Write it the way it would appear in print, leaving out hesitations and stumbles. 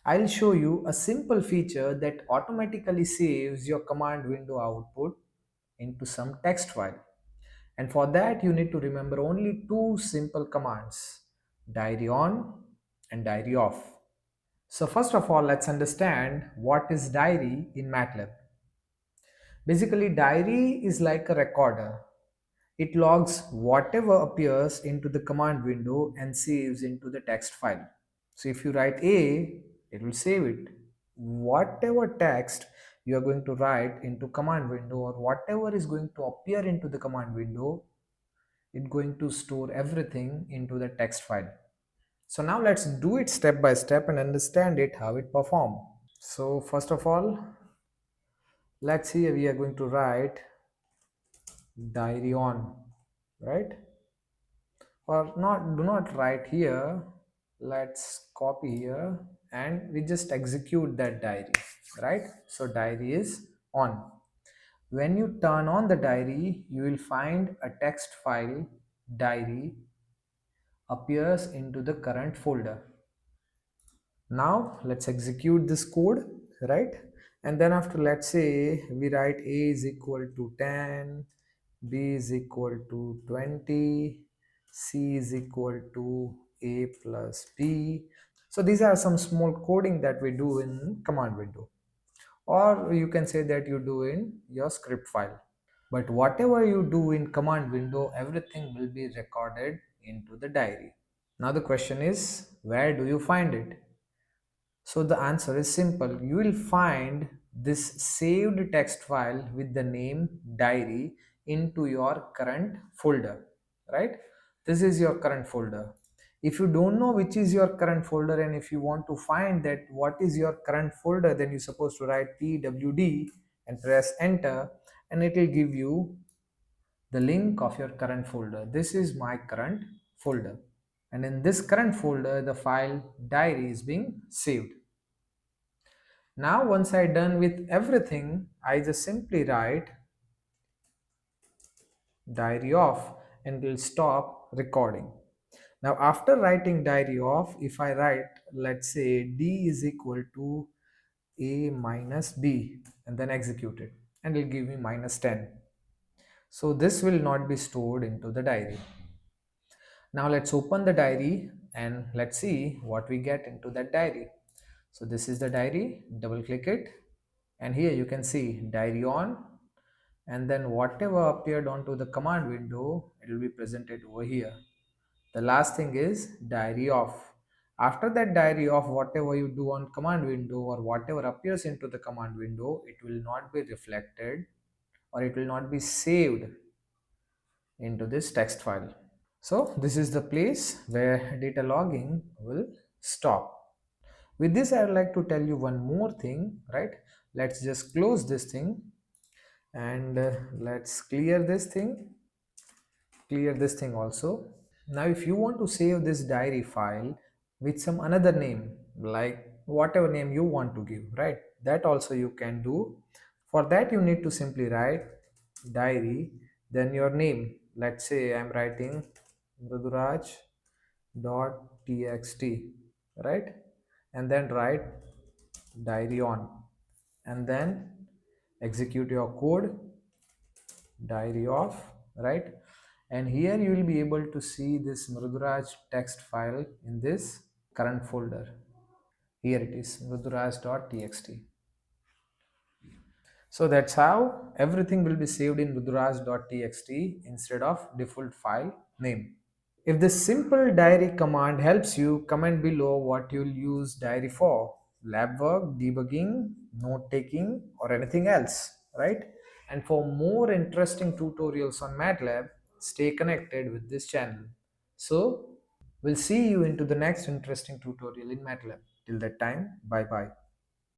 I'll show you a simple feature that automatically saves your command window output into some text file. And for that, you need to remember only two simple commands, diary on and diary off. So first of all, let's understand what is diary in MATLAB. Basically, diary is like a recorder. It logs whatever appears into the command window and saves into the text file. So if you write A, it will save it. Whatever text you are going to write into command window or whatever is going to appear into the command window, it's going to store everything into the text file. So now let's do it step by step and understand it how it performs. So first of all, let's see, we are going to write diary on, right? Or not, do not write here. Let's copy here and we just execute that diary, right? So diary is on. When you turn on the diary, you will find a text file diary appears into the current folder. Now let's execute this code, right? And then after, let's say we write a is equal to 10, b is equal to 20, c is equal to a plus b. So these are some small coding that we do in command window, or you can say that you do in your script file. But whatever you do in command window, everything will be recorded into the diary. Now the question is, where do you find it? So the answer is simple. You will find this saved text file with the name diary into your current folder, right? This is your current folder. If you don't know which is your current folder and if you want to find that what is your current folder, then you're supposed to write pwd and press enter, and it will give you the link of your current folder. This is my current folder, and in this current folder the file diary is being saved. Now once I done with everything, I just simply write diary off and will stop recording. Now after writing diary off, if I write, let's say d is equal to a minus b and then execute it, and it will give me minus 10. So this will not be stored into the diary. Now let's open the diary and let's see what we get into that diary. So this is the diary, double click it, and here you can see diary on, and then whatever appeared onto the command window, it will be presented over here. The last thing is diary off. After that diary off, whatever you do on command window or whatever appears into the command window, it will not be reflected or it will not be saved into this text file. So this is the place where data logging will stop. With this, I would like to tell you one more thing, right? Let's just close this thing and let's clear this thing also. Now if you want to save this diary file with some another name, like whatever name you want to give, right, that also you can do. For that you need to simply write diary, then your name. Let's say I'm writing mriduraj.txt, right, and then write diary on, and then execute your code diary off, right? And here you will be able to see this Mriduraj text file in this current folder. Here it is, mriduraj.txt. So that's how everything will be saved in mriduraj.txt instead of default file name. If this simple diary command helps you, comment below what you'll use diary for: lab work, debugging, note taking, or anything else, right? And for more interesting tutorials on MATLAB, stay connected with this channel. So, we'll see you into the next interesting tutorial in MATLAB. Till that time, bye bye.